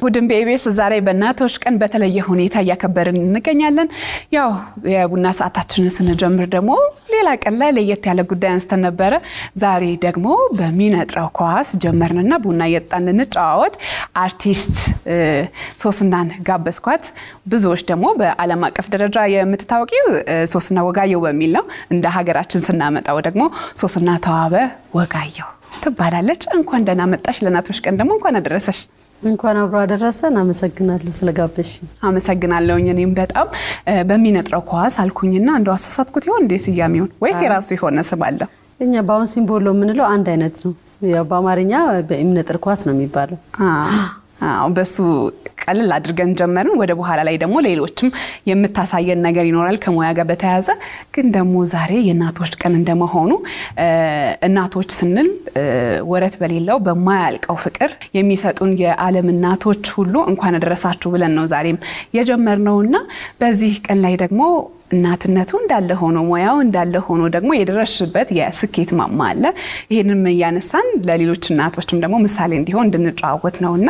እሁድን በኢቢኤስ ዛሬ በእናቶች ቀን በተለየ ሁኔታ ያከበርን እንገኛለን። ያው የቡና ሰዓታችንን ስንጀምር ደግሞ ሌላ ቀን ላይ ለየት ያለ ጉዳይ አንስተን ነበር። ዛሬ ደግሞ በሚነጥረው ኳስ ጀመርንና ቡና እየጠጣን ልንጫወት አርቲስት ሶስናን ጋበዝኳት። ብዙዎች ደግሞ በዓለም አቀፍ ደረጃ የምትታወቂው ሶስና ወጋየሁ በሚል ነው። እንደ ሀገራችን ስናመጣው ደግሞ ሶስና ተዋበ ወጋየሁ ትባላለች። እንኳን ደህና መጣሽ። ለእናቶች ቀን ደግሞ እንኳን አደረሰሽ። እንኳን አብሮ አደረሰን። አመሰግናለሁ ስለጋበዝሽ። አመሰግናለሁ። እኔም በጣም በሚነጥረው ኳስ አልኩኝና እንደው አሳሳትኩት ይሆን እንዴ ስያሜውን ወይስ የራሱ የሆነ ስም አለው? እኛ ባውን ሲምቦሎ ምንለው አንድ አይነት ነው። ያው በአማርኛ በሚነጥር ኳስ ነው የሚባለው። በሱ ቀለል አድርገን ጀመርን። ወደ በኋላ ላይ ደግሞ ሌሎችም የምታሳየን ነገር ይኖራል ከሞያ ጋር በተያያዘ። ግን ደግሞ ዛሬ የእናቶች ቀን እንደመሆኑ እናቶች ስንል ወረት በሌለው በማያልቀው ፍቅር የሚሰጡን የዓለም እናቶች ሁሉ እንኳን አደረሳችሁ ብለን ነው ዛሬም የጀመርነውና በዚህ ቀን ላይ ደግሞ እናትነቱ እንዳለ ሆኖ ሞያው እንዳለ ሆኖ ደግሞ የደረስሽበት የስኬት ማማ አለ። ይሄንን ያነሳን ለሌሎች እናቶችም ደግሞ ምሳሌ እንዲሆን እንድንጫወት ነውና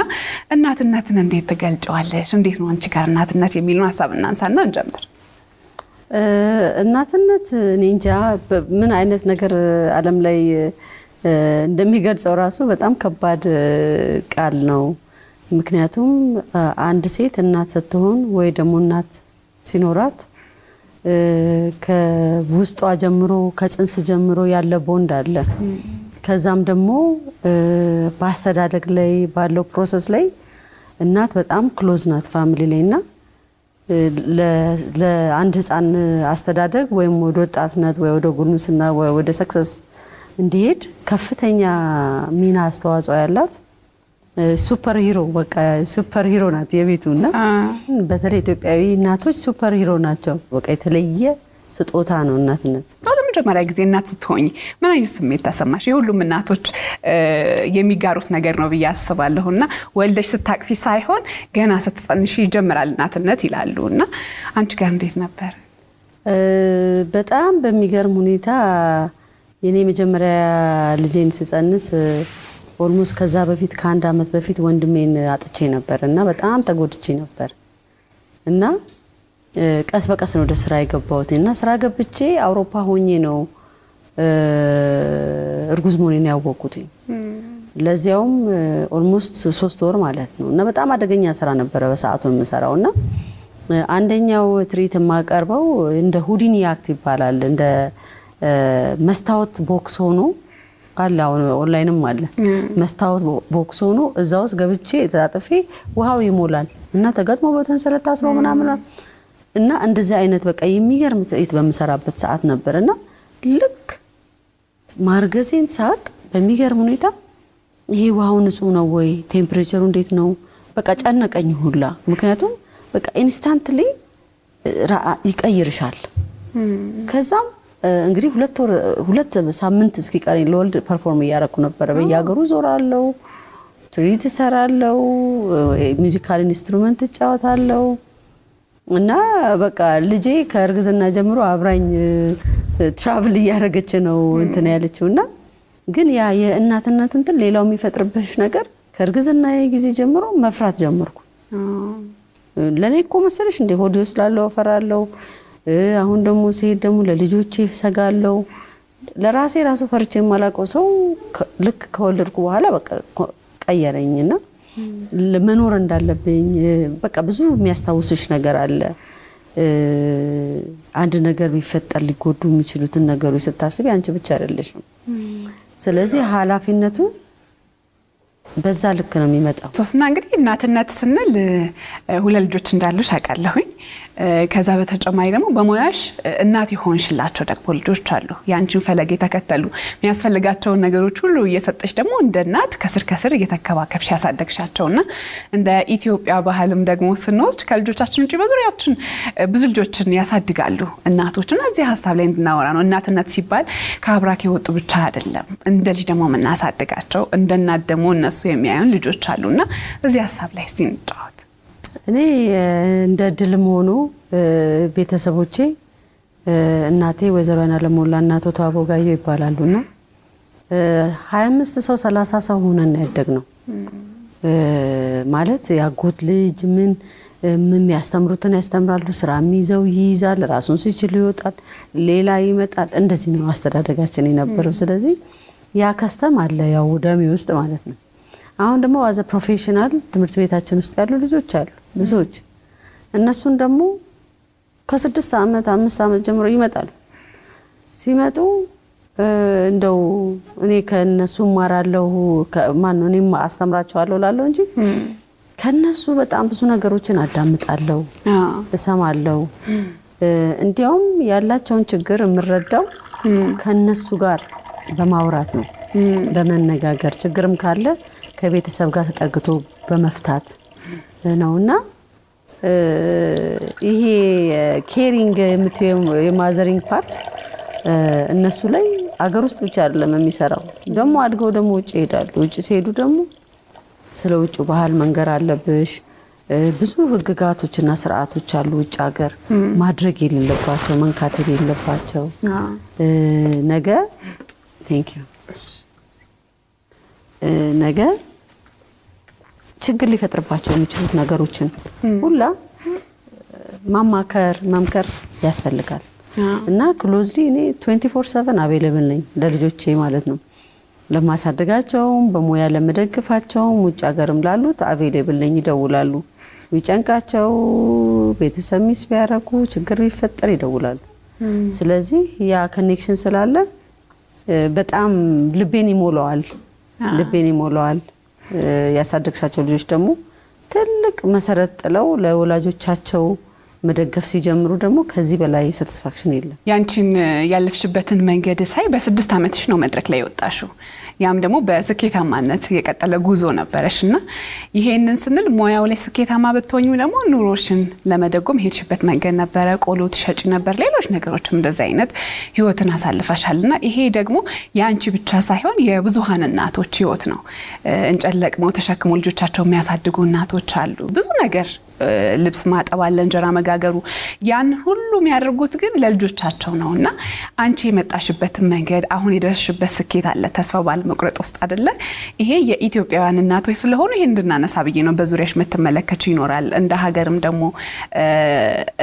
እናትነትን እንዴት ትገልጫዋለሽ? እንዴት ነው አንቺ ጋር እናትነት የሚሉን ሐሳብ እናንሳና እንጀምር። እናትነት እኔ እንጃ ምን አይነት ነገር ዓለም ላይ እንደሚገልጸው ራሱ በጣም ከባድ ቃል ነው። ምክንያቱም አንድ ሴት እናት ስትሆን ወይ ደግሞ እናት ሲኖራት ከውስጧ ጀምሮ ከጽንስ ጀምሮ ያለ ቦንድ አለ። ከዛም ደግሞ በአስተዳደግ ላይ ባለው ፕሮሰስ ላይ እናት በጣም ክሎዝ ናት ፋሚሊ ላይና ለአንድ ህፃን አስተዳደግ ወይም ወደ ወጣትነት ወይ ወደ ጉልምስና ወይ ወደ ሰክሰስ እንዲሄድ ከፍተኛ ሚና አስተዋጽኦ ያላት ሱፐር ሂሮ በቃ ሱፐር ሂሮ ናት የቤቱና በተለይ ኢትዮጵያዊ እናቶች ሱፐር ሂሮ ናቸው። በቃ የተለየ ስጦታ ነው እናትነት። ለመጀመሪያ ጊዜ እናት ስትሆኚ ምን አይነት ስሜት ተሰማሽ? የሁሉም እናቶች የሚጋሩት ነገር ነው ብዬ አስባለሁና ወልደሽ ስታቅፊ ሳይሆን ገና ስትጸንሽ ይጀምራል እናትነት ይላሉና አንቺ ጋር እንዴት ነበር? በጣም በሚገርም ሁኔታ የኔ መጀመሪያ ልጄን ስጸንስ ኦልሞስት ከዛ በፊት ከአንድ አመት በፊት ወንድሜን አጥቼ ነበርና በጣም ተጎድቼ ነበር እና ቀስ በቀስ ነው ወደ ስራ የገባሁትና ስራ ገብቼ አውሮፓ ሆኜ ነው እርጉዝ መሆኔን ያወቅኩት። ለዚያውም ኦልሞስት 3 ወር ማለት ነው እና በጣም አደገኛ ስራ ነበር በሰዓቱ የምሰራውና አንደኛው ትሪት የማቀርበው እንደ ሁዲኒ አክት ይባላል። እንደ መስታወት ቦክስ ሆኖ አላ ኦንላይንም አለ መስታወት ቦክስ ሆኖ እዛውስ ገብቼ ተጣጥፌ ውሃው ይሞላል እና ተገጥሞ በተንሰለት ታስሮ ምናምን እና እንደዚህ አይነት በቃ የሚገርም ትሪት በመሰራበት ሰዓት ነበርና ልክ ማርገዜን ሳቅ በሚገርም ሁኔታ ይሄ ውሃው ንጹህ ነው ወይ ቴምፕሬቸሩ እንዴት ነው በቃ ጨነቀኝ ሁላ። ምክንያቱም በቃ ኢንስታንትሊ ይቀይርሻል። ከዛም እንግዲህ 2 ሳምንት እስኪቀረኝ ለወልድ ፐርፎርም ያደረኩ ነበር። በየሀገሩ ዞራለሁ፣ ትሪት ሰራለሁ፣ ሙዚካል ኢንስትሩመንት እጫወታለሁ እና በቃ ልጄ ከእርግዝና ጀምሮ አብራኝ ትራቭል እያደረገች ነው እንትን ያለችውና ግን ያ የእናትነት እንትን ሌላው የሚፈጥርብሽ ነገር ከእርግዝና ጊዜ ጀምሮ መፍራት ጀመርኩ። ለኔ እኮ መሰለሽ እንደ ሆድ ይስላለው ፈራለው። አሁን ደግሞ ሲሄድ ደግሞ ለልጆቼ ሰጋለው። ለራሴ ራሱ ፈርቼ ማላቀው ሰው ልክ ከወለድኩ በኋላ በቃ ቀየረኝና ለመኖር እንዳለብኝ በቃ ብዙ የሚያስታውስሽ ነገር አለ። አንድ ነገር ቢፈጠር ሊጎዱ የሚችሉትን ነገሮች ስታስቢ አንቺ ብቻ አይደለሽም። ስለዚህ ኃላፊነቱ በዛ ልክ ነው የሚመጣው። ሶስና እንግዲህ እናትነት ስንል 2 ልጆች እንዳሉሽ አውቃለሁኝ። ከዛ በተጨማሪ ደግሞ በሞያሽ እናት ይሆንሽላቸው ደግሞ ልጆች አሉ ያንቺን ፈለግ የተከተሉ የሚያስፈልጋቸውን ነገሮች ሁሉ እየሰጠሽ ደግሞ እንደ እናት ከስር እየተከባከብሽ ያሳደግሻቸውና እንደ ኢትዮጵያ ባህልም ደግሞ ስንወስድ ከልጆቻችን ውጪ በዙሪያችን ብዙ ልጆችን ያሳድጋሉ እናቶችና እዚህ ሐሳብ ላይ እንድናወራ ነው። እናትነት ሲባል ከአብራክ የወጡ ብቻ አይደለም፣ እንደ ልጅ ደግሞ እናሳድጋቸው እንደ እናት ደግሞ እነሱ የሚያዩን ልጆች አሉና እዚህ ሐሳብ ላይ እንጫወት። እኔ እንደ ድልም ሆኖ ቤተሰቦቼ እናቴ ወይዘሮ አለሞላ እናቶ ተዋበ ወጋየሁ ይባላሉና 25 ሰው 30 ሰው ሆነን ያደግነው ማለት ያጎት ልጅ ምን የሚያስተምሩትን ያስተምራሉ፣ ስራ የሚይዘው ይይዛል፣ ራሱን ሲችል ይወጣል፣ ሌላ ይመጣል። እንደዚህ ነው አስተዳደጋችን የነበረው። ስለዚህ ያ ከስተም አለ ያው ደሜ ውስጥ ማለት ነው። አሁን ደግሞ አዘ ፕሮፌሽናል ትምህርት ቤታችን ውስጥ ያሉ ልጆች አሉ ብዙዎች። እነሱን ደግሞ ከ6 ዓመት 5 ዓመት ጀምሮ ይመጣሉ። ሲመጡ እንደው እኔ ከነሱ ማራለው ማን ነው እኔም አስተምራቸዋለሁ ላለው እንጂ ከነሱ በጣም ብዙ ነገሮችን አዳምጣለሁ፣ እሰማለሁ። እንዲያውም ያላቸውን ችግር የምረዳው ከነሱ ጋር በማውራት ነው፣ በመነጋገር ችግርም ካለ ከቤተሰብ ጋር ተጠግቶ በመፍታት ነውና ይሄ ኬሪንግ የማዘሪንግ ፓርት እነሱ ላይ አገር ውስጥ ብቻ አይደለም የሚሰራው። ደግሞ አድገው ደግሞ ውጭ ይሄዳሉ። ውጭ ሲሄዱ ደግሞ ስለ ውጭ ባህል መንገር አለብሽ። ብዙ ህግጋቶችና ስርዓቶች አሉ ውጭ ሀገር ማድረግ የሌለባቸው መንካት የሌለባቸው ነገ ነገ ችግር ሊፈጥርባቸው የሚችሉት ነገሮችን ሁላ ማማከር መምከር ያስፈልጋል። እና ክሎዝሊ እኔ 24/7 አቬሌብል ነኝ ለልጆቼ ማለት ነው። ለማሳደጋቸው በሙያ ለመደግፋቸው ውጭ ሀገርም ላሉት አቬሌብል ነኝ። ይደውላሉ፣ ቢጨንቃቸው ቤተሰብ ሚስ ቢያረጉ ችግር ቢፈጠር ይደውላሉ። ስለዚህ ያ ኮኔክሽን ስላለ በጣም ልቤን ይሞላዋል። ያሳደግሻቸው ልጆች ደግሞ ትልቅ መሰረት ጥለው ለወላጆቻቸው መደገፍ ሲጀምሩ ደግሞ ከዚህ በላይ ሳቲስፋክሽን የለም። ያንቺን ያለፍሽበትን መንገድ ሳይ በ6 ዓመትሽ ነው መድረክ ላይ ወጣሽው። ያም ደግሞ በስኬታማነት የቀጠለ ጉዞ ነበርሽና ይሄንን ስንል ሙያው ላይ ስኬታማ ብትሆኚ ደግሞ ኑሮሽን ለመደጎም ሄድሽበት መንገድ ነበረ። ቆሎ ትሸጪ ነበር፣ ሌሎች ነገሮችም እንደዛ አይነት ህይወትን አሳልፈሻልና ይሄ ደግሞ ያንቺ ብቻ ሳይሆን የብዙሃን እናቶች ህይወት ነው። እንጨት ለቅመው ተሸክመው ልጆቻቸው የሚያሳድጉ እናቶች አሉ። ብዙ ነገር ልብስ ማጠብ አለ፣ እንጀራ መጋገሩ፣ ያን ሁሉ የሚያደርጉት ግን ለልጆቻቸው ነውና አንቺ የመጣሽበት መንገድ አሁን የደረስሽበት ስኬት አለ ተስፋ ባለመቁረጥ ውስጥ አይደለ? ይሄ የኢትዮጵያውያን እናቶች ስለሆኑ ይሄን እንድናነሳ ብዬ ነው። በዙሪያሽ መተመለከች ይኖራል፣ እንደ ሀገርም ደግሞ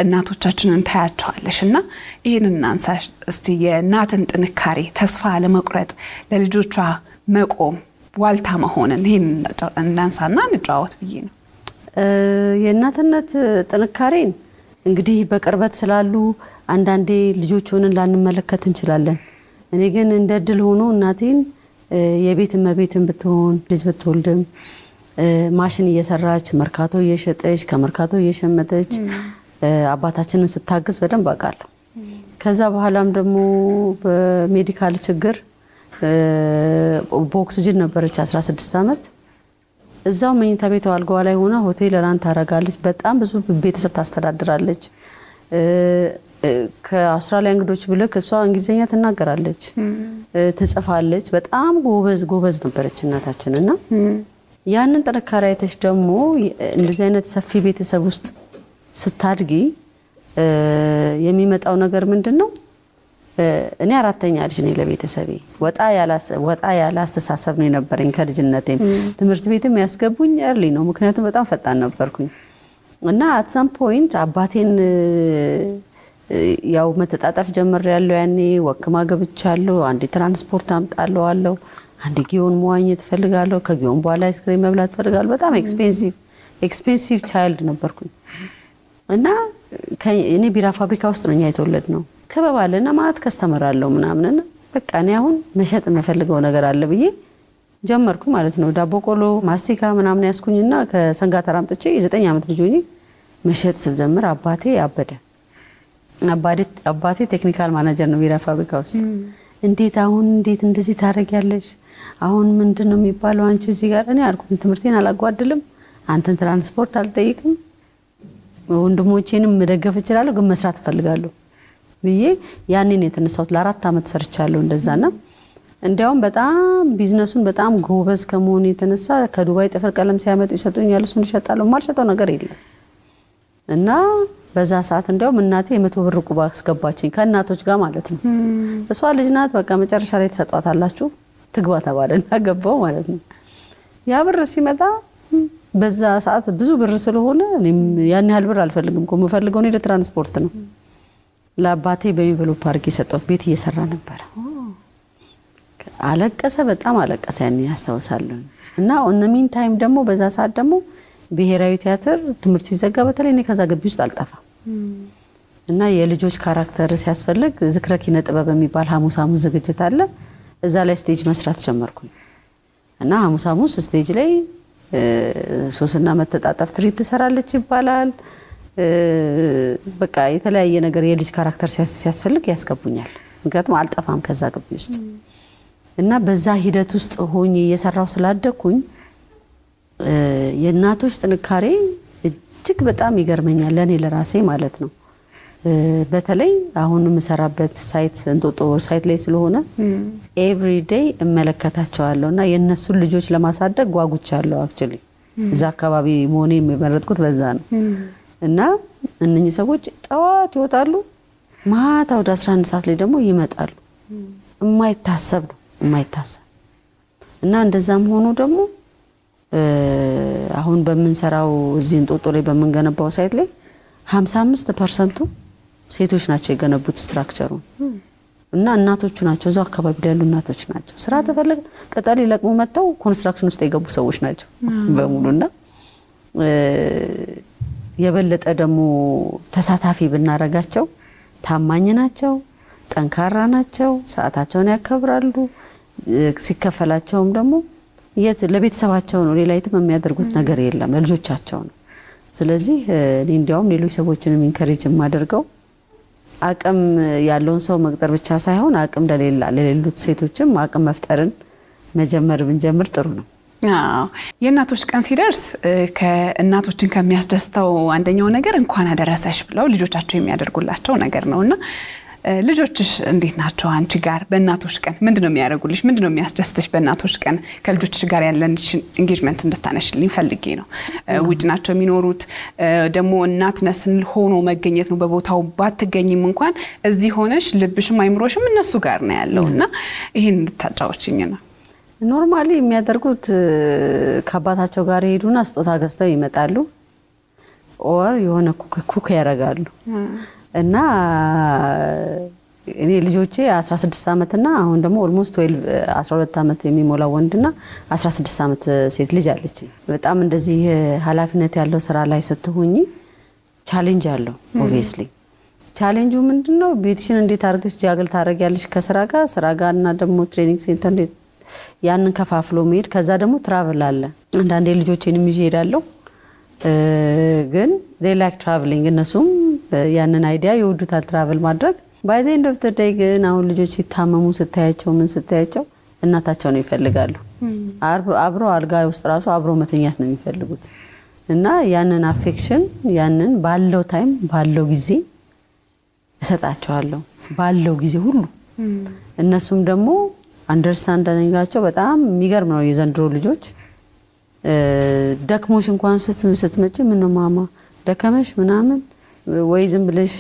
እናቶቻችንን ታያቸዋለሽና ይሄን እናንሳ እስቲ። የእናትን ጥንካሬ፣ ተስፋ አለመቁረጥ፣ ለልጆቿ መቆም፣ ዋልታ መሆንን ይሄን እናንሳና እንጫወት ብዬ ነው። የእናትነት ጥንካሬን እንግዲህ በቅርበት ስላሉ አንዳንዴ ልጆች ሆነን ላንመለከት እንችላለን። እኔ ግን እንደ ድል ሆኖ እናቴን የቤት እመቤትን ብትሆን ልጅ ብትወልድም ማሽን እየሰራች መርካቶ እየሸጠች ከመርካቶ እየሸመተች አባታችንን ስታግዝ በደንብ አውቃለሁ። ከዛ በኋላም ደግሞ በሜዲካል ችግር በኦክሲጅን ነበረች 16 ዓመት እዛው መኝታ ቤቷ አልጋዋ ላይ ሆና ሆቴል ራን ታረጋለች። በጣም ብዙ ቤተሰብ ታስተዳድራለች። ከአውስትራሊያ እንግዶች ብለክ እሷ እንግሊዘኛ ትናገራለች፣ ትጽፋለች። በጣም ጎበዝ ነበረች እናታችንና ያንን ጥንካሬ አይተሽ ደግሞ እንደዚህ አይነት ሰፊ ቤተሰብ ውስጥ ስታድጊ የሚመጣው ነገር ምንድነው? እኔ አራተኛ ልጅ ነኝ ለቤተሰቤ። ወጣ ያለ አስተሳሰብ ነው የነበረኝ ከልጅነቴም። ትምህርት ቤትም ያስገቡኝ እርሊ ነው፣ ምክንያቱም በጣም ፈጣን ነበርኩኝ እና at some point አባቴን ያው መተጣጣፍ ጀምሬያለሁ። ያኔ ወክማ ገብቻለሁ። አንዴ ትራንስፖርት አምጣለሁ፣ አንዴ ጊዮን መዋኘት ፈልጋለሁ፣ ከጊዮን በኋላ አይስክሬም መብላት ፈልጋለሁ። በጣም ኤክስፔንሲቭ ቻይልድ ነበርኩኝ እና እኔ ቢራ ፋብሪካ ውስጥ ነው የተወለድነው። ከበባለና ማለት ከስተመራለሁ ምናምን በቃ እኔ አሁን መሸጥ የምፈልገው ነገር አለ ብዬ ጀመርኩ ማለት ነው። ዳቦ ቆሎ ማስቲካ ምናምን ያስኩኝና ከሰንጋተራ አምጥቼ የ9 ዓመት ልጅ ሆኜ መሸጥ ስጀምር አባቴ አበደ። አባቴ ቴክኒካል ማናጀር ነው ቢራ ፋብሪካ ውስጥ። እንዴት እንደዚህ ታረጋለሽ? አሁን ምንድነው የሚባለው አንቺ እዚህ ጋር? እኔ አልኩኝ ትምህርቴን አላጓድልም፣ አንተን ትራንስፖርት አልጠይቅም፣ ወንድሞቼንም መደገፍ እችላለሁ፣ ግን መስራት ፈልጋለሁ ብዬ ያንን የተነሳሁት ለ4 ዓመት ሰርቻለሁ እንደዛና እንዲያውም በጣም ቢዝነሱን በጣም ጎበዝ ከመሆኑ የተነሳ ከዱባይ ጥፍር ቀለም ሲያመጡ ይሰጡኛል፣ እሱን እሸጣለሁ። ማልሸጠው ነገር የለም እና በዛ ሰዓት እንዲያውም እናቴ 100 ብር ቁባ አስገባችኝ ከእናቶች ጋር ማለት ነው። እሷ ልጅ ናት፣ በቃ መጨረሻ ላይ ተሰጧታላችሁ ትግባ ተባለና ገባው ማለት ነው። ያ ብር ሲመጣ በዛ ሰዓት ብዙ ብር ስለሆነ እኔም ያን ያህል ብር አልፈልግም እኮ የምፈልገው ነው ለትራንስፖርት ነው ለአባቴ በኢንቨሎፕ አድርጌ ሰጠሁት ቤት እየሰራ ነበር አለቀሰ በጣም አለቀሰ ያን ያስታውሳለሁ እና ኦን ዘ ሚን ታይም ደግሞ በዛ ሰዓት ደግሞ ብሔራዊ ቲያትር ትምህርት ሲዘጋ በተለይ እኔ ከዛ ግቢ ውስጥ አልጠፋም እና የልጆች ካራክተር ሲያስፈልግ ዝክረ ኪነ ጥበብ የሚባል ሐሙስ ዝግጅት አለ እዛ ላይ ስቴጅ መስራት ጀመርኩኝ እና ሐሙስ ስቴጅ ላይ ሶስና መተጣጣፍ ትርኢት ተሰራለች ይባላል በቃ የተለያየ ነገር የልጅ ካራክተር ሲያስፈልግ ያስገቡኛል ምክንያቱም አልጠፋም ከዛ ግቢ ውስጥ እና በዛ ሂደት ውስጥ ሆኜ እየሰራው ስላደኩኝ የእናቶች ጥንካሬ እጅግ በጣም ይገርመኛል ለኔ ለራሴ ማለት ነው በተለይ አሁን መሰራበት ሳይት እንጦጦ ሳይት ላይ ስለሆነ ኤቭሪ ዴይ እመለከታቸዋለሁና የነሱን ልጆች ለማሳደግ ጓጉቻለሁ አክቹሊ እዛ አካባቢ ሞኔ የመረጥኩት በዛ ነው እና እነኚህ ሰዎች ጫዋት ይወጣሉ ማታ ወደ 11 ሰዓት ላይ ደግሞ ይመጣሉ የማይታሰብ ነው የማይታሰብ እና እንደዛም ሆኖ ደግሞ አሁን በመንሰራው እዚህ እንጦጦ ላይ በመንገነባው ሳይት ላይ 55% ሴቶች ናቸው የገነቡት ስትራክቸሩን እና እናቶቹ ናቸው እዛው አካባቢ ላይ ያሉ እናቶች ናቸው ስራ ተፈልግ ቀጣሊ ለቅሞ መጣው ኮንስትራክሽን ውስጥ የገቡ ሰዎች ናቸው በሙሉና የበለጠ ደግሞ ተሳታፊ ብናረጋቸው ታማኝ ናቸው ጠንካራ ናቸው ሰዓታቸውን ያከብራሉ ሲከፈላቸውም ደግሞ ለቤተሰባቸው ነው ሌላ የትም የሚያደርጉት ነገር የለም ለልጆቻቸው ነው ስለዚህ እኔ እንዲያውም ሌሎች ሰዎችንም ኢንከሬጅ ማደርገው አቅም ያለውን ሰው መቅጠር ብቻ ሳይሆን አቅም ለሌሉት ሴቶችም አቅም መፍጠርን መጀመር ብንጀምር ጥሩ ነው አዎ የእናቶች ቀን ሲደርስ ከእናቶችን ከሚያስደስተው አንደኛው ነገር እንኳን አደረሰሽ ብለው ልጆቻቸው የሚያደርጉላቸው ነገር ነውና ልጆችሽ እንዴት ናቸው አንቺ ጋር በእናቶች ቀን ምንድነው የሚያደርጉልሽ ምንድነው የሚያስደስትሽ በእናቶች ቀን ከልጆችሽ ጋር ያለንሽ ኢንጌጅመንት እንድታነሽልኝ ፈልጌ ነው ውጭ ናቸው የሚኖሩት ደግሞ እናት ነስን ሆኖ መገኘት ነው በቦታው ባትገኝም እንኳን እዚህ ሆነሽ ልብሽም አይምሮሽም እነሱ ጋር ነው ያለውና ይሄን እንድታጫውችኝ ነው ኖርማሊ የሚያደርጉት ከአባታቸው ጋር ሄዱና ስጦታ ገዝተው ይመጣሉ ኦር የሆነ ኩክ ያረጋሉ እና እኔ ልጆቼ 16 አመት እና አሁን ደግሞ ኦልሞስት 12 አመት የሚሞላው ወንድና 16 አመት ሴት ልጅ አለች በጣም እንደዚህ ኃላፊነት ያለው ስራ ላይ ስትሆኚ ቻሌንጅ አለው ኦብቪየስሊ ቻሌንጁ ምንድነው ቤትሽን እንዴት አርገሽ ጃግል ታረጋለሽ ከስራ ጋርና ደግሞ ትሬኒንግ ሴንተር እንዴት ያንን ከፋፍሎ መሄድ ከዛ ደግሞ ትራቨል አለ አንዳንዴ ልጆቼንም ይዤ ሄዳለሁ ግን they like traveling እነሱም ያንን አይዲያ ይወዱታል ትራቨል ማድረግ by the end of the day ግን አሁን ልጆች ሲታመሙ ስታያቸው እናታቸው ነው ይፈልጋሉ አብሮ አልጋ ውስጥ ራሱ አብሮ መተኛት ነው የሚፈልጉት እና ያንን አፌክሽን ያንን ባለው ታይም ባለው ጊዜ እሰጣቸዋለሁ ባለው ጊዜ ሁሉ እነሱም ደግሞ አንደርስታንዲንጋቸው በጣም የሚገርም ነው የዘንድሮ ልጆች ደክሞሽ እንኳን ስትመጪ ምን ነው ማማ ደከመሽ ምናምን ወይ ዝም ብለሽ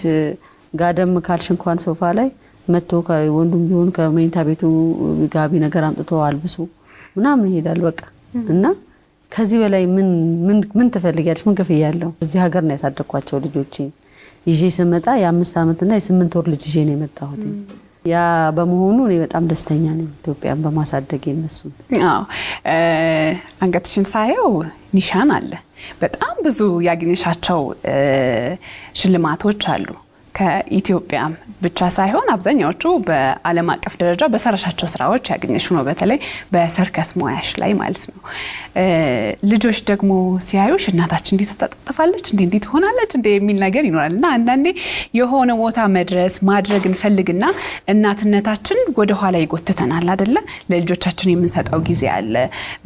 ጋደም ካልሽ እንኳን ሶፋ ላይ መጥቶ ከወንዱም ቢሆን ከመኝታ ቤቱ ጋቢ ነገር አምጥቶ አልብሱ ምናምን ይሄዳል በቃ እና ከዚህ በላይ ምን ትፈልጊያለሽ ምን ከፍያለሁ እዚህ ሀገር ነው ያሳደኳቸው ልጆቼ ይዤ ስመጣ የ5 አመት እና የ8 ወር ልጅ ይዤ ነው የመጣሁት ያ በመሆኑ እኔ በጣም ደስተኛ ነኝ ኢትዮጵያን በማሳደግ የነሱ አዎ አንገትሽን ሳይው ኒሻን አለ በጣም ብዙ ያገኘሻቸው ሽልማቶች አሉ ከኢትዮጵያም ብቻ ሳይሆን አብዛኛዎቹ በዓለም አቀፍ ደረጃ በሰራሻቸው ስራዎች ያገኘሽ ነው በተለይ በሰርከስ ሙያሽ ላይ ማለት ነው ልጆች ደግሞ ሲያዩሽ እናታችን እንዴት ተጣጣፋለች እንዴት ሆናለች የሚል ነገር ይኖራልና አንዳንዴ የሆነ ቦታ መድረስ ማድረግ እንፈልግና እናትነታችን ወደ ኋላ ይጎትተናል አይደለ ለልጆቻችን የምንሰጠው ጊዜ አለ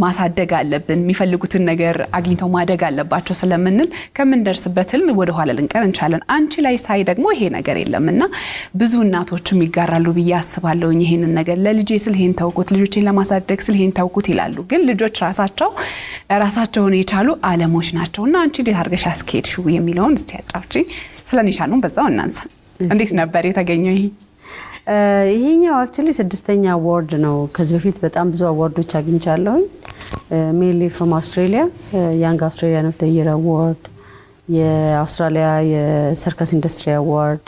ማሳደግ አለብን የሚፈልጉትን ነገር አግኝተው ማደግ አለባቸው ስለምንል ከመንደርስበት ህልም ወደ ኋላ ልንቀር እንቻለን አንቺ ላይ ሳይ ደግሞ ይሄ ነገር የለምና ብዙ እናቶችም ይጋራሉ በያስባለው ይሄንን ነገር ለልጄ ስል ይሄን ታውቁት ልጆቼን ለማሳደግ ስል ይሄን ታውቁት ይላሉ ግን ልጆች ራሳቸውን የቻሉ ዓለሞች ናቸውና አንቺ እንዴት አርገሽ አስኬድሽው የሚለውን እስቲ ያጫውጪ ስለኒሻኑ በዛው እናንሳ እንዴት ነበር የተገኘው ይሄኛው አክቹሊ 6ኛ አዋርድ ነው ከዚህ በፊት በጣም ብዙ አዋርዶች አግኝቻለሁ mainly from Australia, Young Australian of the Year Award, የአውስትራሊያ የሰርከስ ኢንዱስትሪ አዋርድ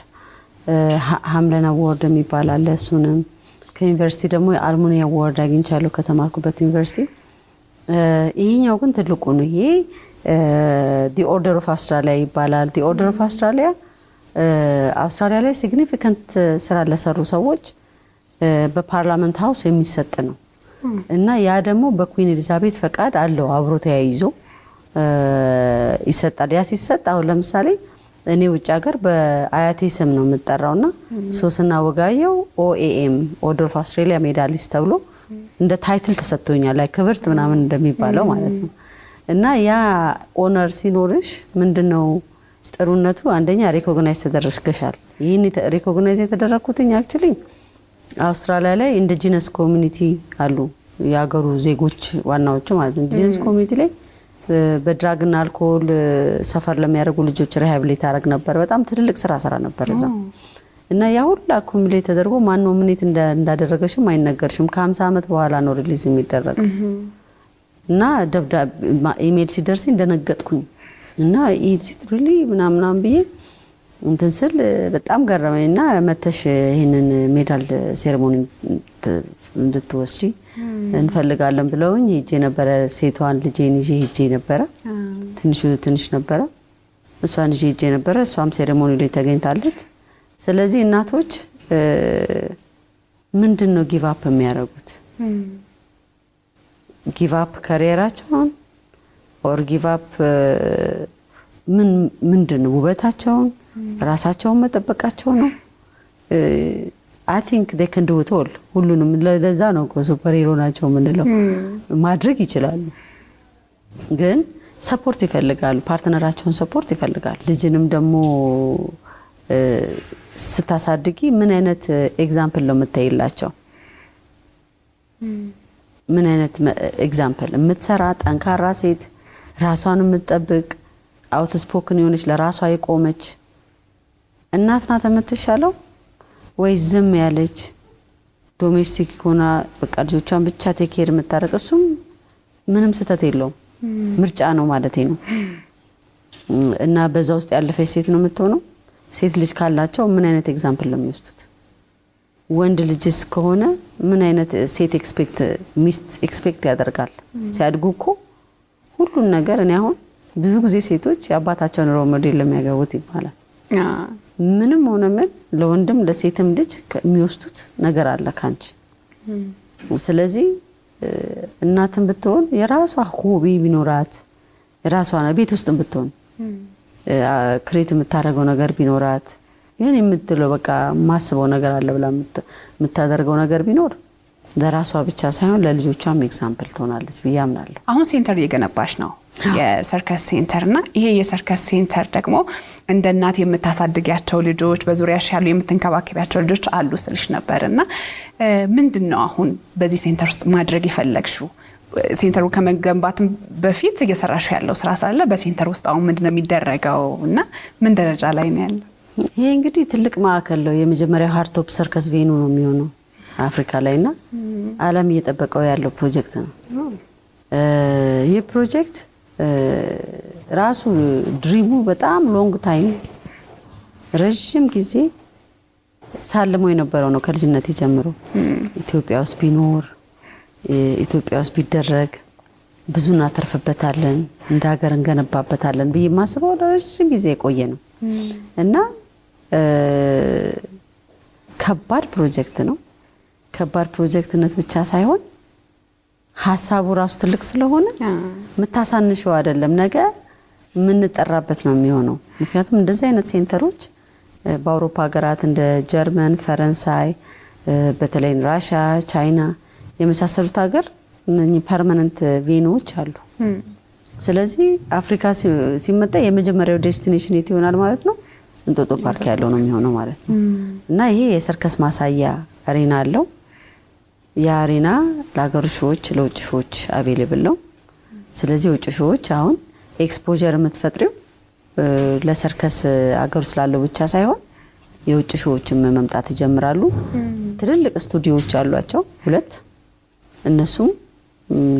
ሃምለን አዋርድ የሚባል አለ። እሱንም ከዩኒቨርሲቲ ደግሞ የአልሙኒ አዋርድ አግኝቻለሁ ከተማርኩበት ዩኒቨርሲቲ። ይሄኛው ግን ትልቁ ነው። ይሄ the order of Australia ይባላል። the order of Australia አውስትራሊያ ላይ ሲግኒፊካንት ስራ ለሰሩ ሰዎች በፓርላመንት ሃውስ የሚሰጥ ነው እና ያ ደግሞ በኩዊን ኤሊዛቤት ፈቃድ አለው አብሮ ተያይዞ ይሰጣል። ያ ሲሰጥ አሁን ለምሳሌ እኔ ውጭ ሀገር በአያቴ ስም ነው የምጠራውና ሶስና ወጋየው OAM ኦርደር ኦፍ አውስትራሊያ ሜዳሊስት ተብሎ እንደ ታይትል ተሰጥቶኛል። ላይ ክብርት ምናምን እንደሚባለው ማለት ነው። እና ያ ኦነር ሲኖርሽ ምንድነው ጥሩነቱ? አንደኛ ሪኮግናይዝ ተደረግሻል። ይሄን ሪኮግናይዝ የተደረኩትኝ አክቹሊ አውስትራሊያ ላይ ኢንዲጂነስ ኮሚኒቲ አሉ ያገሩ ዜጎች ዋናዎቹ ማለት ነው። ኢንዲጂነስ ኮሚኒቲ ላይ በድራግና አልኮል ሰፈር ለሚያደርጉ ልጆች ሪሃቢሊት አደረግ ነበር። በጣም ትልልቅ ስራ ሰራ ነበር እዛ እና ያ ሁሉ አኩሙሌት ተደርጎ ማን ነው ምን እንዳደረገሽም አይነገርሽም። ከ50 አመት በኋላ ነው ሪሊዝ የሚደረገው እና ደብዳቤ ኢሜል ሲደርሰኝ እንደነገጥኩኝ እና ኢትስ ሪሊ ምናምን ብዬ እንትን ስል በጣም ገረመኝና መተሽ ይሄንን ሜዳል ሴሬሞኒ እንድትወስጂ እንፈልጋለን ብለውኝ ሄጄ ነበር። ሴቷን ልጄን ይዤ ሄጄ ነበር። ትንሽ ነበር እሷን ይዤ ሄጄ ነበር። እሷም ሴሬሞኒ ላይ ተገኝታለች። ስለዚህ እናቶች ምንድነው ጊቭ አፕ የሚያደርጉት? ጊቭ አፕ ካሪየራቸውን ኦር ጊቭ አፕ ምንድነው ውበታቸውን ራሳቸውን መጠበቃቸው ነው? I think they can do it all. ሁሉንም ለዛ ነው ሱፐር ሂሮ ናቸው ምንለው ማድረግ ይችላሉ። ግን ሰፖርት ይፈልጋሉ። ፓርትነራቸውን ሰፖርት ይፈልጋሉ። ልጅንም ደግሞ ስታሳድጊ ምን አይነት ኤግዛምፕል ነው የምታይላቸው? ምን አይነት ኤግዛምፕል የምትሰራ ጠንካራ ሴት ራሷን የምትጠብቅ አውትስፖክን የሆነች ለራሷ የቆመች እናት ናት የምትሻለው ወይ ዝም ያለች ዶሜስቲክ ሆና በቃ ልጆቿን ብቻ ቴክ ኬር የምታረቅ? እሱም ምንም ስተት የለውም ምርጫ ነው ማለት ነው። እና በዛ ውስጥ ያለፈች ሴት ነው የምትሆነው። ሴት ልጅ ካላቸው ምን አይነት ኤግዛምፕል ነው የሚወስዱት? ወንድ ልጅስ ከሆነ ምን አይነት ሴት ኤክስፔክት ያደርጋል? ሲያድጉ እኮ ሁሉን ነገር እኔ አሁን ብዙ ጊዜ ሴቶች ያባታቸውን ሮል ሞዴል ለሚያገቡት ይባላል። ምንም ሆነ ምን ለወንድም ለሴትም ልጅ የሚወስዱት ነገር አለ ካንቺ። ስለዚህ እናትም ብትሆን የራሷ ሆቢ ቢኖራት የራሷ ቤት ውስጥም ብትሆን ክሬት የምታደርገው ነገር ቢኖራት ይሄን የምትለው በቃ ማስበው ነገር አለ ብላ የምታደርገው ነገር ቢኖር ለራሷ ብቻ ሳይሆን ለልጆቿም ኤግዛምፕል ትሆናለች ብዬ አምናለሁ። አሁን ሴንተር እየገነባሽ ነው የሰርከስ ሴንተርና ይሄ የሰርከስ ሴንተር ደግሞ እንደ እናት የምታሳድጊያቸው ልጆች በዙሪያሽ ያሉ የምትንከባከቢያቸው ልጆች አሉ ስልሽ ነበርና ምንድነው አሁን በዚህ ሴንተር ውስጥ ማድረግ ይፈልግሽው? ሴንተሩ ከመገንባትም በፊት እየሰራሽ ያለው ስራ ስላለ በሴንተር ውስጥ አሁን ምንድነው የሚደረገው እና ምን ደረጃ ላይ ነው ያለው? ይሄ እንግዲህ ትልቅ ማዕከል ነው። የመጀመሪያው ሃርት ኦፍ ሰርከስ ቬኑ ነው የሚሆነው አፍሪካ ላይና ዓለም እየጠበቀው ያለው ፕሮጀክት ነው። ይሄ ፕሮጀክት ራሱ ድሪሙ በጣም ሎንግ ታይም ረጅም ጊዜ ሳልሞ የነበረው ነው። ከልጅነት ጀምሮ ኢትዮጵያ ውስጥ ቢኖር ኢትዮጵያ ውስጥ ቢደረግ ብዙ እናተርፍበታለን እንደ ሀገር እንገነባበታለን ብዬ ማስበው ረጅም ጊዜ ቆየ ነው እና ከባድ ፕሮጀክት ነው። ከባድ ፕሮጀክትነት ብቻ ሳይሆን ሐሳቡ ራሱ ትልቅ ስለሆነ መታሳንሽው አይደለም ነገ ምን ተጠራበት ነው የሚሆነው። ምክንያቱም እንደዚህ አይነት ሴንተሮች በአውሮፓ ሀገራት እንደ ጀርመን፣ ፈረንሳይ፣ በተለይ ራሻ፣ ቻይና የመሳሰሉት ሀገር እነኚህ ፐርማነንት ቬኖች አሉ። ስለዚህ አፍሪካ ሲመጣ የመጀመሪያው ዴስቲኔሽን የት ይሆናል ማለት ነው? እንጦጦ ፓርክ ያለው ነው የሚሆነው ማለት ነው። እና ይሄ የሰርከስ ማሳያ አሬና አለው። ያ አሬና ለሀገር ሾዎች ለውጭ ሾዎች አቬሌብል ነው። ስለዚህ ውጭ ሾዎች አሁን ኤክስፖዠር የምትፈጥሪው ለሰርከስ ሀገር ስላለው ብቻ ሳይሆን የውጭ ሾዎችም መምጣት ይጀምራሉ። ትልልቅ ስቱዲዮዎች አሏቸው 2 እነሱም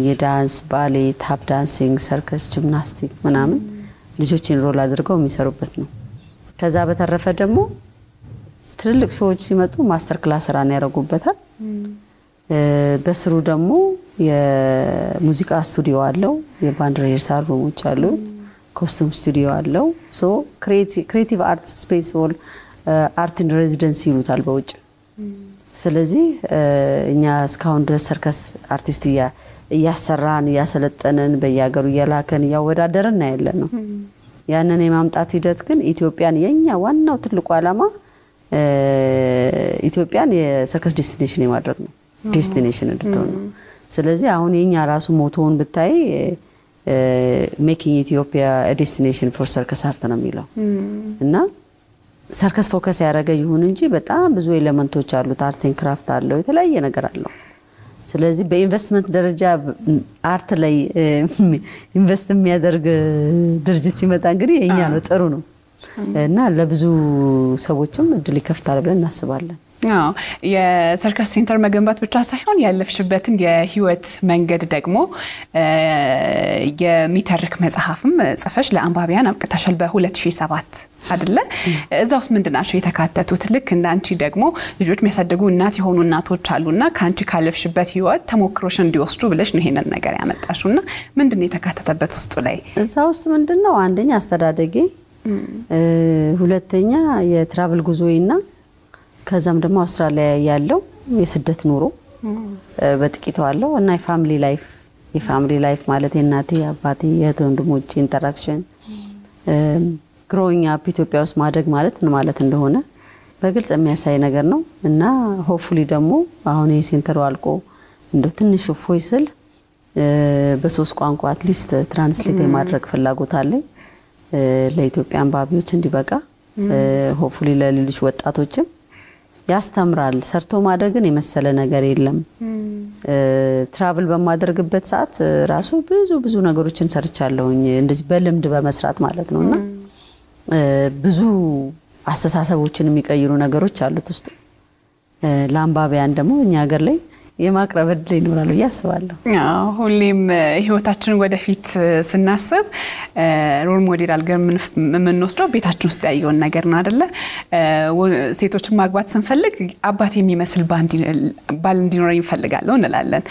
የዳንስ ባሌ ታፕ ዳንሲንግ ሰርከስ ጂምናስቲክ ምናምን ልጆች ኢንሮል አድርገው የሚሰሩበት ነው ከዛ በተረፈ ደግሞ ትልልቅ ሰዎች ሲመጡ ማስተር ክላስ ራን ያደርጉበታል በስሩ ደግሞ የሙዚቃ ስቱዲዮ አለው የባንድ ሪሄርሳል ሩሞች አሉት ኮስቱም ስቱዲዮ አለው ሶ ክሬቲቭ አርት ስፔስ ሆል አርት ኢን ሬዚደንሲ ይሉታል በውጭ ስለዚህ እኛ እስካሁን ድረስ ሰርከስ አርቲስት ያሰራን ያሰለጠነን በየሀገሩ ያላከን ያወዳደረን ያለን ነው ያንን የማምጣት ሂደት ግን ኢትዮጵያን የኛ ዋናው ትልቁ ዓላማ ኢትዮጵያን የሰርከስ ዴስቲኔሽን የማድረግ ነው ዴስቲኔሽን እንድትሆን ነው ስለዚህ አሁን የኛ ራሱ ሞቶውን ብታይ ሜኪንግ ኢትዮጵያ a destination for circus art ነው የሚለው እና ሰርከስ ፎከስ ያደረገ ይሁን እንጂ በጣም ብዙ ኤሌመንቶች አሉት አርት ኤንድ ክራፍት አለው የተለያየ ነገር አለው ስለዚህ በኢንቨስትመንት ደረጃ አርት ላይ ኢንቨስት የሚያደርግ ድርጅት ሲመጣ እንግዲህ የኛ ነው ጥሩ ነው እና ለብዙ ሰዎችም እድል ይከፍታል ብለን እናስባለን የሰርከስ ሴንተር መገንባት ብቻ ሳይሆን ያለፍሽበትን የህይወት መንገድ ደግሞ የሚተርክ መጽሐፍም ጽፈሽ ለአንባቢያን አብቅተሻል በ2007 አይደለ እዛውስ ምንድናቸው የተካተቱት ልክ እንዳንቺ ደግሞ ልጆች የሚያሳድጉ እናት የሆኑ እናቶች አሉና ካንቺ ካለፍሽበት ህይወት ተሞክሮሽ እንዲወስዱ ብለሽ ነው ይሄንን ነገር ያመጣሽውና ምንድነው የተካተተበት ውስጡ ላይ እዛው ውስጥ ምንድነው አንደኛ አስተዳደጌ ሁለተኛ የትራቭል ጉዞዬና ከዛም ደግሞ አውስትራሊያ ያለው የስደት ኑሮ በጥቂቱ አለው እና የፋሚሊ ላይፍ ማለት የእናቴ አባቴ የወንድሞቼ ኢንተራክሽን growing up ኢትዮጵያ ውስጥ ማደግ ማለት እንደሆነ በግልጽ የሚያሳይ ነገር ነው እና ሆፕፉሊ ደግሞ አሁን የሴንተሩ አልቆ እንደ ትንሽ ፎይስል በሶስት ቋንቋ አትሊስት ትራንስሌት የማድረግ ፍላጎት አለኝ ለኢትዮጵያ አንባቢዎች እንዲበቃ ሆፕፉሊ ለሌሎች ወጣቶችም ያስተምራል ሰርቶ ማደግን የመሰለ ነገር የለም ትራቭል በማደርግበት ሰዓት ራሱ ብዙ ነገሮችን ሰርቻለሁኝ እንደዚህ በልምድ በመስራት ማለት ነውና ብዙ አስተሳሰቦችን የሚቀይሩ ነገሮች አሉት ውስጥ ለአንባቢያን ደግሞ እኛ ሀገር ላይ የማቅረብ እድል ይኖራል ያስባለሁ ሁሌም ህይወታችንን ወደፊት ስናስብ ሮል ሞዴል አድርገን የምንወስደው ቤታችን ውስጥ ያየውን ነገር ነው አይደለ ሴቶችን ማግባት ስንፈልግ አባት የሚመስል ባል እንዲኖረኝ እንፈልጋለን እንላለን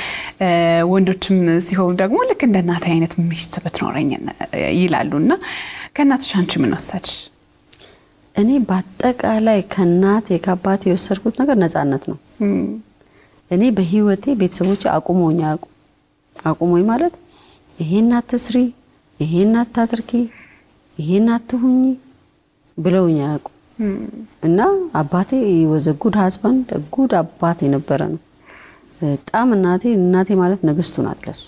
ወንዶችም ሲሆኑ ደግሞ ልክ እንደ እናት አይነት ሚስት ብትኖረኝ ይላሉና ከእናትሽ አንቺ ምን ወሰድሽ እኔ በአጠቃላይ ከእናቴ ከአባቴ የወሰድኩት ነገር ነፃነት ነው እኔ በህይወቴ ቤተሰቦች አቁሞኝ ማለት ይሄን አትስሪ ይሄን አታድርጊ ይሄን አትሁኚ ብለውኝ ያቁ እና አባቴ was a good husband a good አባቴ ነበረ ነው በጣም እናቴ ማለት ንግስቱ ናት ለሱ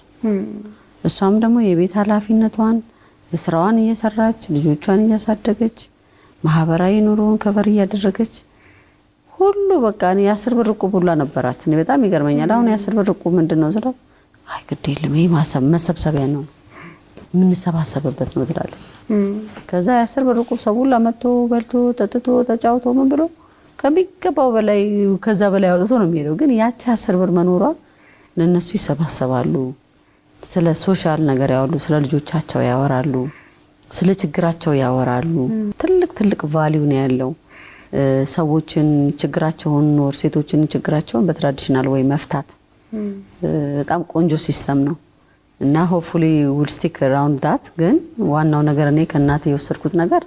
እሷም ደግሞ የቤት ኃላፊነቷን ስራዋን እየሰራች ልጆቿን እያሳደገች ማህበራዊ ኑሮን ከበር እያደረገች ሁሉ በቃ እኔ 10 ብር ቁብላ ነበራት እኔ በጣም ይገርመኛል አሁን 10 ብር ቁብ ምንድነው ዝራ አይ ግድ የለም ይሄ መሰብሰቢያ ነው ምን ሰባሰበበት ነው ትላለች ከዛ 10 ብር ቁብ ሰውላ መጥቶ በልቶ ተጥቶ ተጫውቶ ምን ብሎ ከሚገባው በላይ ከዛ በላይ አውጥቶ ነው የሚሄደው ግን ያቺ 10 ብር መኖሯ ለነሱ ይሰባሰባሉ ስለ ሶሻል ነገር ያወሉ ስለ ልጆቻቸው ያወራሉ ስለ ችግራቸው ያወራሉ ትልቅ ቫልዩ ነው ያለው ሰዎችን ችግራቸውን ኖር ሴቶችን ችግራቸውን በትራዲሽናል ወይ መፍታት በጣም ቆንጆ ሲስተም ነው እና ሆፕፉሊ will stick around that ግን ዋናው ነገር እኔ ከናቴ የወሰድኩት ነገር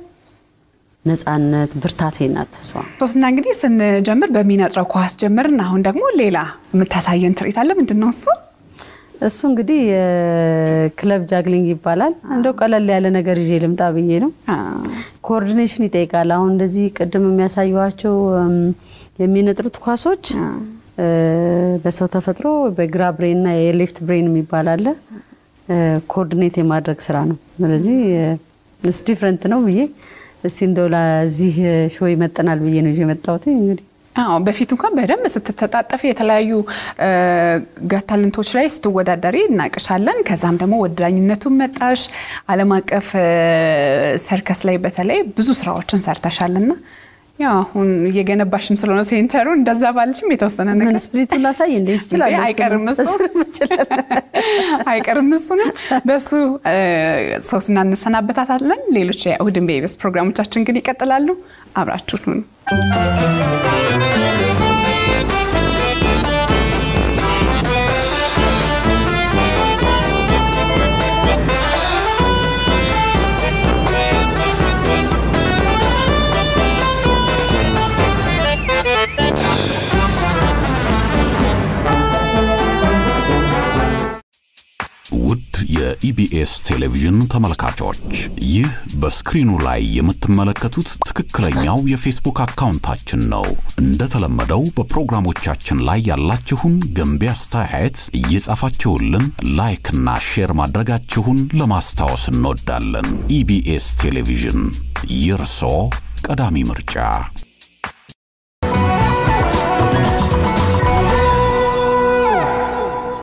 ነፃነት ብርታቴ ናት ሶስና እንግዲህ ስንጀምር በሚነጥረው ኳስ ጀምርና አሁን ደግሞ ሌላ የምታሳየን ትርኢት አለ ምንድነው እሱ እንግዲህ ክለብ ጃግሊንግ ይባላል እንደው ቀለል ያለ ነገር ይዤ ልምጣ ብዬ ነው ኮኦርዲኔሽን ይጠይቃል አሁን እንደዚህ ቀደም የሚያሳዩዋቸው የሚነጥሩት ኳሶች በሰው ተፈጥሮ በግራ ብሬን እና የሌፍት ብሬን የሚባል አለ ኮኦርዲኔት የማድረግ ስራ ነው ስለዚህ it's different ነው ብዬ እስቲ እንደው ለዚህ ሾው ይመጣናል ብዬ ነው የመጣሁት እንግዲህ በፊት እንኳን በደንብ ስትተጣጣፊ የተለያዩ ጋታለንቶች ላይ ስትወዳደሪ እናቀሻለን ከዛም ደግሞ ወዳኝነቱን መጣሽ ዓለም አቀፍ ሰርከስ ላይ በተለይ ብዙ ስራዎችን ሰርተሻልና ያው አሁን የገነባሽም ስለሆነ ሴንተሩ እንደዛ ባልችም የተወሰነ ነገር ምን ስፕሪቱን ላሳይ እንዴት ይችላል አይቀርም እሱ አይቀርም እሱንም በሱ ሶስና እንሰናበታታለን ሌሎች የእሁድን በኢቢኤስ ፕሮግራሞቻችን ግን ይቀጥላሉ አብራችሁን ሁኑ ውድ የኢቢኤስ ቴሌቪዥን ተመልካቾች ይህ በስክሪኑ ላይ የምትመለከቱት ትክክለኛው የፌስቡክ አካውንታችን ነው እንደተለመደው በፕሮግራሞቻችን ላይ ያላችሁን ገንቢ አስተያየት እየጻፋችሁልን ላይክ እና ሼር ማድረጋችሁን ለማስታወስ እንወዳለን ኢቢኤስ ቴሌቪዥን የርሶ ቀዳሚ ምርጫ